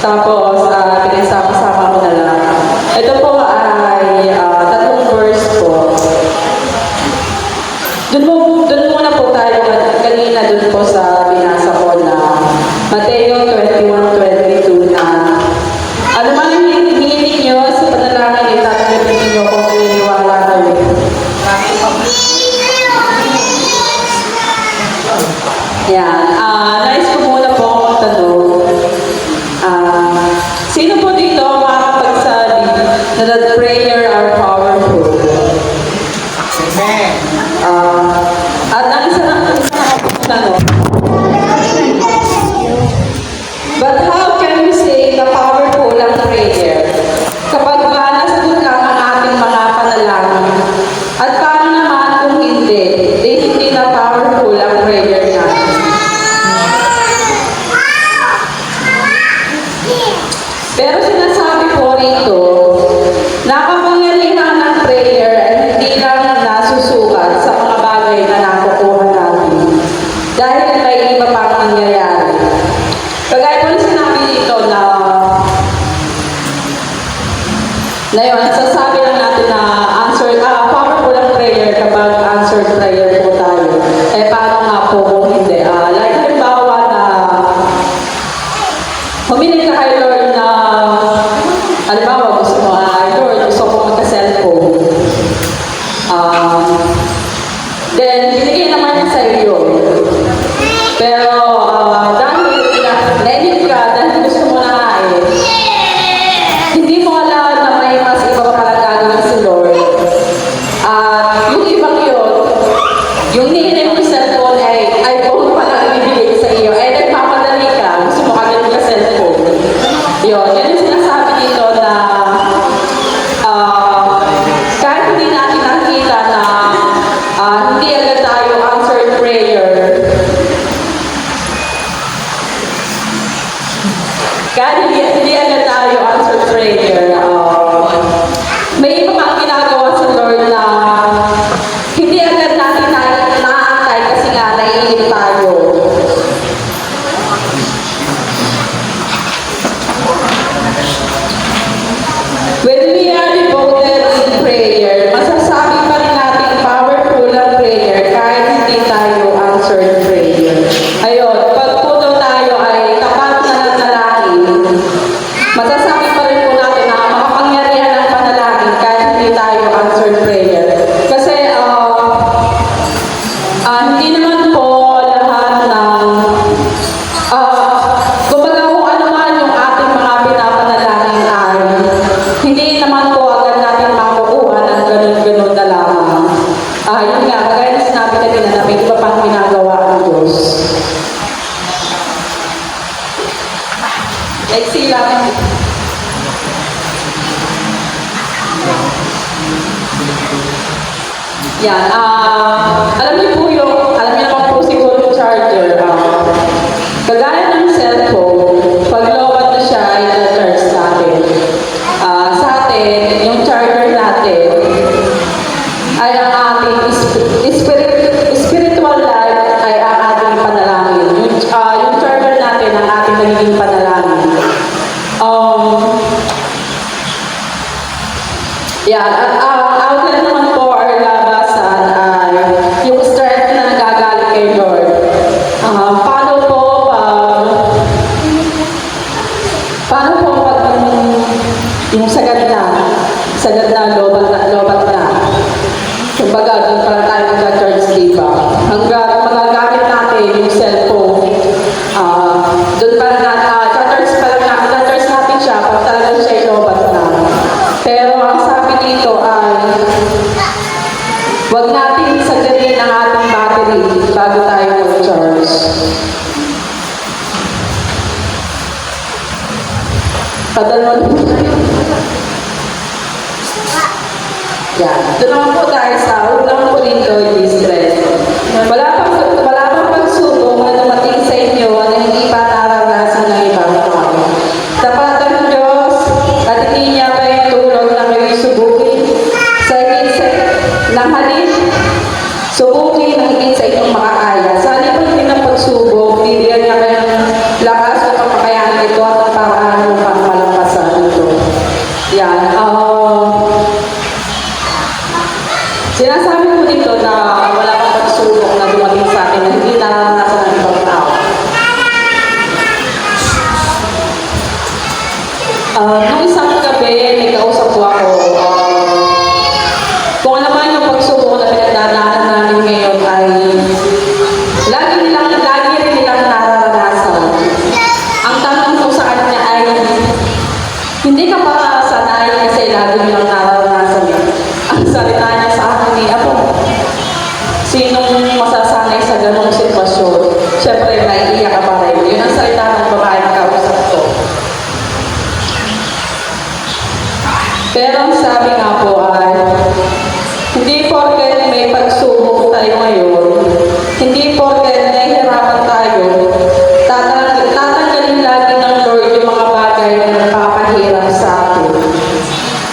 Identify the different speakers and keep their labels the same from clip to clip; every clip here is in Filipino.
Speaker 1: Tapos, pinagsama-sama ko na lang. Ito po ay tatlong verse po. Doon muna po tayo kanina doon po sa binasa ko na Mateo 21:22 na ano man yung hinihiling nyo sa panalangin, itatanggapin ninyo kung naniniwala kayo. Yan. Nais ko muna po akong tanong. Sino po dito makakapagsabi na that prayer are powerful?
Speaker 2: Amen.
Speaker 1: At ang isa na tanong. But how can we say na powerful ang prayer kapag nasagot lang ang ating mga panalangin? At paano naman kung hindi na powerful ang prayer natin? Pero sinasabi po rito, nakapangyarihan ng prayer ay hindi lang nasusukat sa mga bagay na nakukuha natin. Dahil may iba pang nangyayari. Kagaya po na sinabi dito na yun, sasabi lang natin na powerful ang prayer kapag answered prayer po tayo. Paano nga po kung hindi? Like halimbawa na humiling ka kay Lord na halimbawa gusto mo, Lord, gusto ko magka-cellphone. Then, binigay naman niya sa iyo. Pero, dahil nainip ka, dahil gusto mo na nga hindi mo alam na may mas iba pa pala gagawin si Lord. At yung ibang yun, yung nihinay mo cellphone ay phone pala ibibigay sa iyo. Nagpapadali ka, gusto mo kagad ka cellphone. Yun yung sinasabi dito na kahit hindi natin nakikita na hindi agad tayo answered prayer. Kahit hindi agad tayo answered prayer, may iba pang ginagawa sa Lord na hindi agad natin naantay kasi nga naiinip tayo. When we are devoted in prayer, masasabi pa rin natin powerful ang prayer kahit hindi tayo answered prayer. Ayun, pag po daw tayo ay tapat na nanalangin, masasabi pa rin po natin na makapangyarihan ang panalangin kahit hindi tayo answered prayer. Kasi hindi naman po lahat ng kumbaga kung ano man yung ating mga pinapanalangin ay hindi naman po agad natin makukuha ng ganun-ganun na lamang. Yun nga, kagaya na sinabi kanina na may iba pang ginagawa ang Diyos. Like sila. Yan. Alam niyo naman po siguro yung charger. Kagaya ng cellphone, pag lowbat na siya, ay na-charge natin. Sa atin, yung charger natin, ay ang ating spiritual life ay ang ating panalangin. Yung charger natin ang ating nagiging panalangin. At outlet naman po or labasan ay yung strength na nagagaling kay Lord. Paano po pag yung sagad na lobat na. Kumbaga, doon pa tayo mag-charge, diba? Hanggang magagamit natin yung cellphone, doon pa rin charge natin siya pag talaga siya lobat na. Pero ang sabi dito ay huwag natin sagarin ang ating battery bago tayo mag-charge. Padalon po tayo. Yan. Doon naman po tayo sa unang Korinto 13. Wala pang pagsubok na dumating sa inyo na hindi pa naranasan ng ibang tao. Tapat ang Diyos at hindi niya kayo tulog na kayo subukin sa higit ng halin. Subukin ang higit sa inyong makakaya. Sa halip din ng pagsubok, bibigyan niya kayo ng lakas at pagpakayanan ito at ang paraan Yan. Sinasabi ko dito na wala pang pagsubok na dumating sa atin na hindi naranasan ng ibang tao. Nung isang gabi, may kausap ko ako. Kung ano man yung pagsubok na pinagdadaanan namin ngayon ay lagi rin nilang nararanasan. Ang tanong ko sa kanya ay, hindi ka pa sanay kasi lagi nilang nararanasan yan. Ang salita niya sa akin ni Apo, sinong masasanay sa ganong sitwasyon? Siyempre, maiiyak ka pa rin. Yun ang salita ng babae na kausap ko. Pero ang sabi nga po ay, hindi porket may pagsubok tayo ngayon, hindi porket nahihirapan tayo, tatanggalin lagi ng Lord yung mga bagay na nagpapahirap sa atin.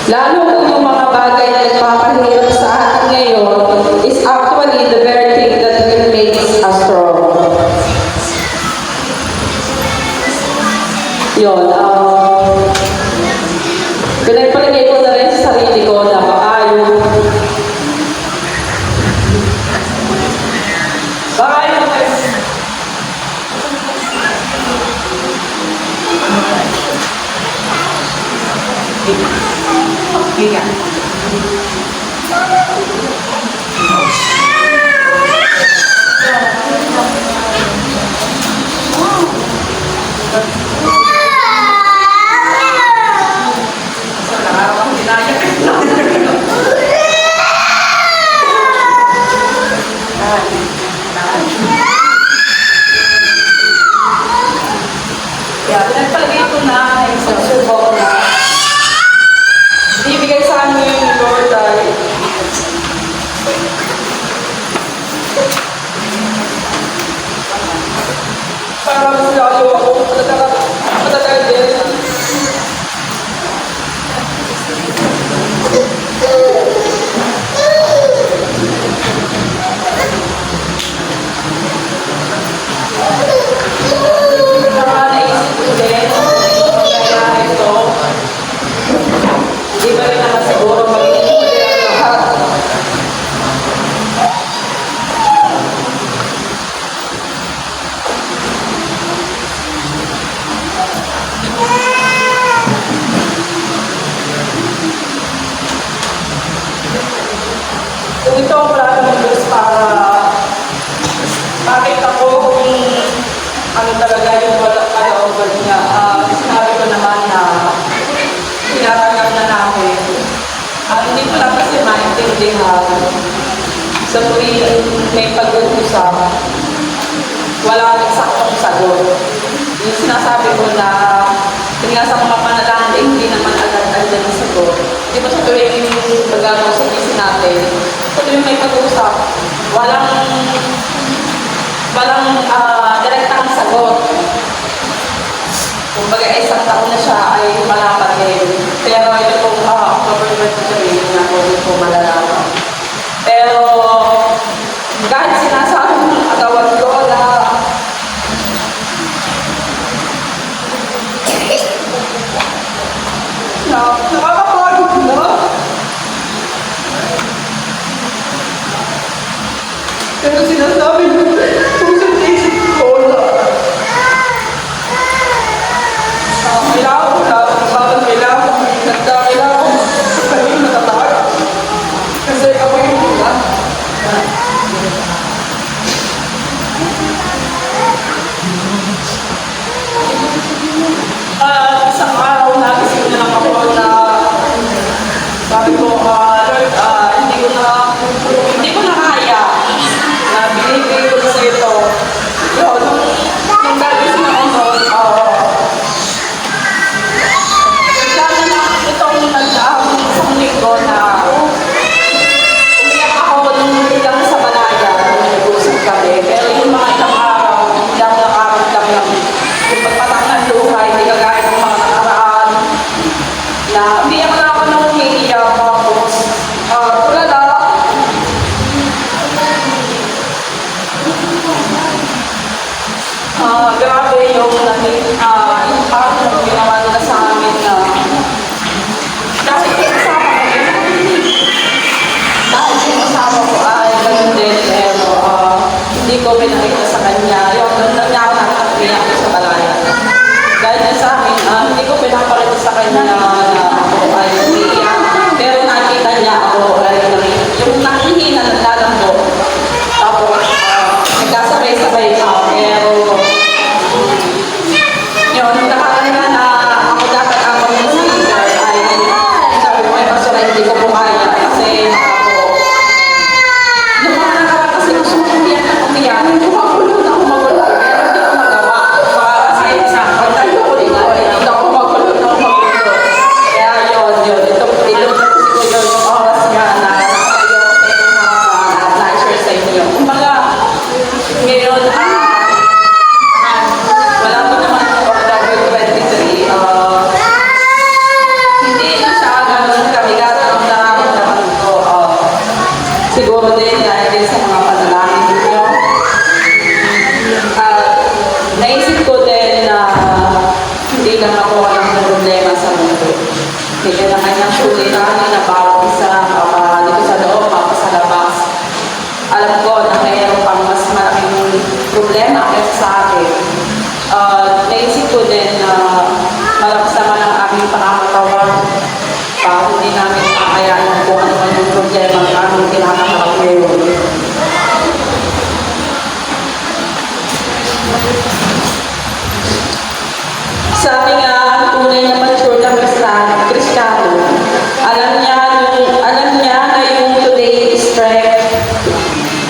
Speaker 1: Lalo kung yung mga bagay na nagpapahirap sa atin ngayon is actually the very thing that will make us strong. Yun, pinagpaligay ko na rin sa sarili ko na baka yung pinagpalagay ko na isang subok na ibigay sa amin ni Lord ay para mas lalo ako matatagal din. Ito ang plano ng Diyos para makita ko kung ano talaga yung kalooban niya. Sinabi ko naman na pinaragang na namin. Hindi ko lang kasi maintindihan sa tuwing may pag-uusap, walang eksaktong sagot. Yung sinasabi ko na tingnan sa mga panalangin, hindi naman agad-agad ang sagot. Di ba sa tuwing pag-agaw sa isip natin, sa tuwing may pag-uusap, walang direktang sagot. Kung bagay ay isang taon na siya ay malapat din. Pero ito pong October 23 na po malalaman. Pero kahit sinasabi ng katawan ko na nakakapagod na. Pero sinasabi ko, kung sa isip ko na kailangan ko na, kailangan ko kami natatag. Kasi ako yung muna. Isang araw na kasi na lang ako na sabi ko, Lord, hindi ko na kaya na binibigay ko sa ito. Yun, nung gagising ako kailangan na itong isang linggo na umiyak ako nung bilang sa Malaya nung nag-usap kami. Pero yung mga ilang araw, hindi ako nakaramdam ng yung pagpatak ng luha, hindi kagaya ng mga nakaraan na umiyak na ako nung umiiyak tapos tulala. Grabe yung impact ng ginawa nila sa amin na Bigyan na kanyang suliranin na bawat isa, dito sa loob, sa labas. Alam ko na mayroon pang mas malaking problema kaysa sa akin. Naisip ko din na malakas naman ang aming pangangatawan para hindi namin makayanan kung ano man yung problema ng aming kinakaharap ngayon. Sabi nga, tunay na mature na Kristiyano, alam niya na yung today strength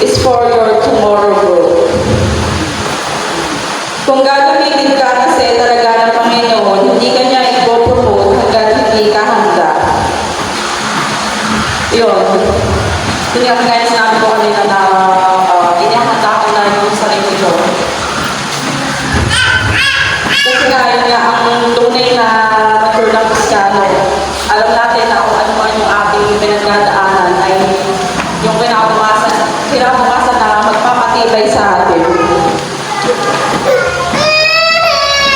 Speaker 1: is for your tomorrow growth. Kung gagamitin ka kasi talaga ng Panginoon, hindi ka niya ipopromote hanggang hindi ka handa. Yun. Yun yung kaya sinabi ko kanina na inihanda ko na yung sarili ko. Kasi nga, yun nga, ang tunay na mature na Kristiyano, alam natin na kung ano man yung ating pinagdadaanan ay yung kinabukasan na magpapatibay sa atin.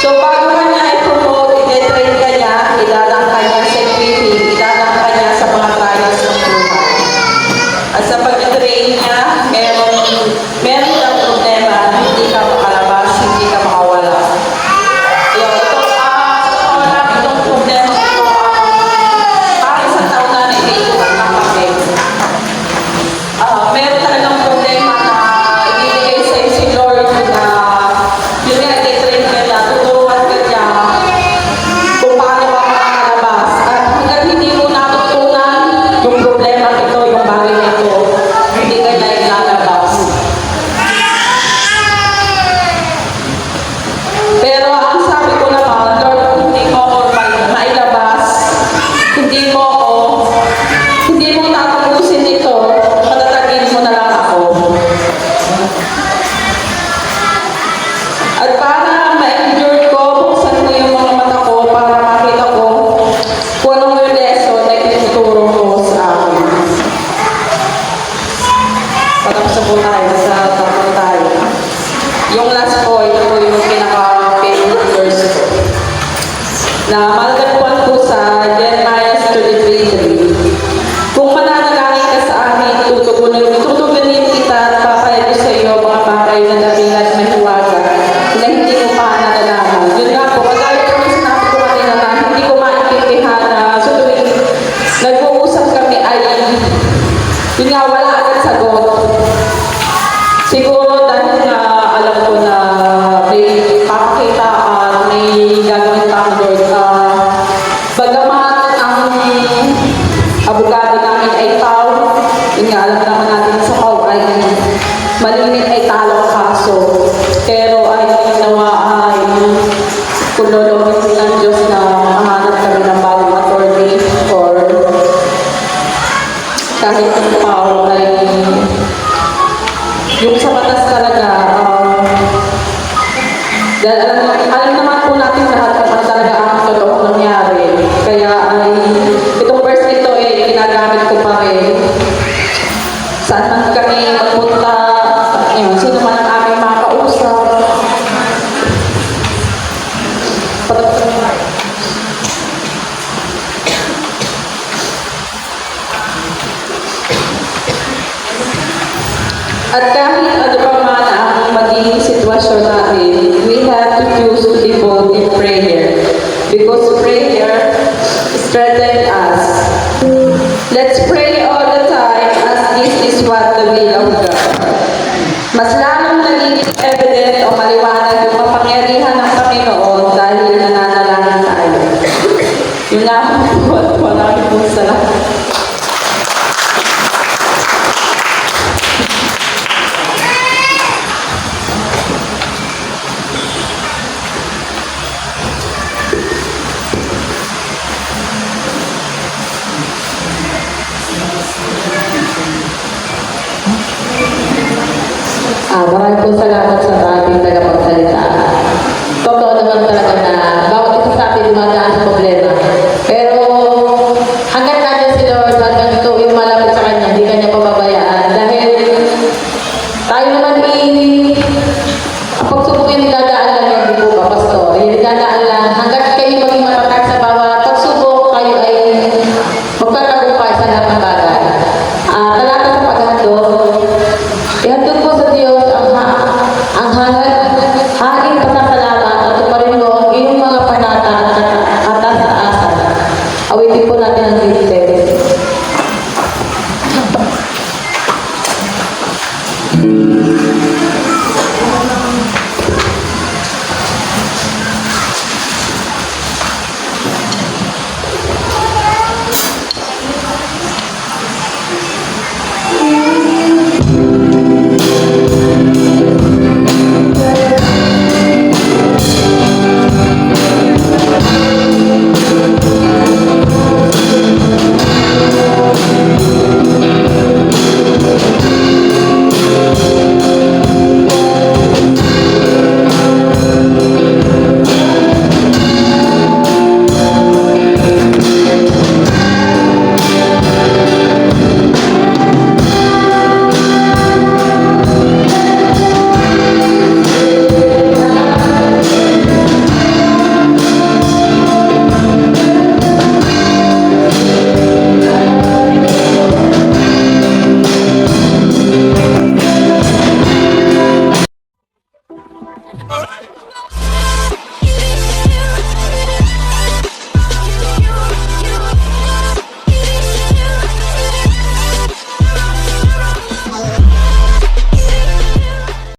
Speaker 1: So, bago ka niya i-promote, i-train ka niya, ilalang ka niya sa equipping, ilalang ka niya sa mga trials ng buhay. At sa pag-train niya, meron kang problema, hindi ka makalabas, hindi ka makawala. Itong problema ito, parang isang taon na naiikutan ng kami. Meron talagang problema na ibibigay sa'yo si Lord na yun nga, i-train ka niya, tuturuan ka niya kung paano ka makakalabas. At hanggang hindi mo natutunan yung problema ito, yung bagay ito, hindi ka na ilalabas. Pero ang sabi ko naman, Lord, hindi mo ako mailabas, hindi mo tatapusin ito, patatagin mo na lang ako. At para ma-endure ko, buksan ko yung mga mata ko para makita ko kung anong yung lesson na tinuturo ko sa akin. Patapos po tayo sa tapos tayo. Yung last po, ito po yung pinaka-favorite verse ko. Na malagpuan po sa Jeremiah 33:3. Kung mananalangin ka sa amin, tutugunin kita at papayag ko sa iyo mga bagay na dating at mahiwaga na hindi mo pa nalalangin. Yun nga po, kagaya po yung sinabi ko kanina na hindi ko maintindihan na sa tuwing nag-uusap kami ay yun nga, wala agad sagot. Siguro dahil na alam ko na may papakita at may gagawin pa ang Lord. Bagamat ang abogado namin ay tao, yun nga, alam naman natin sa tao ay malimit ay talo ang kaso. Pero ay nawa ay kung lolokin ng Diyos na mahanap kami ng bagong attorney or kahit yung tao ay yung sa batas talaga, dahil alam naman po natin lahat kung ano talaga ang totoong nangyari. Kaya ay, itong verse nito ay ginagamit ko pa rin. Saan man kami magpunta, sino man ang aming makausap. At kahit ano pa man ang magiging sitwasyon natin, we have to choose to be bold in prayer. Because prayer strengthens us. Let's pray all the time as this is what the will of God. Mas lalong nagiging evident o maliwanag yung kapangyarihan ng Panginoon dahil nananalangin tayo. Yun na po, maraming po salamat.
Speaker 2: Maraming po salamat sa ating tagapagsalita. Totoo naman talaga na bawat isa sa atin dumadaan sa problema. Pero hanggang natin si Lord, hanggang ito yung malapit sa Kanya, hindi Kanya pababayaan. Dahil tayo naman ang pagsubok yung nidadaan lang yan, di po ba, Pastor? Yung nidadaan lang, hanggang kayo maging matatag sa bawat pagsubok, kayo ay Awitin po natin ang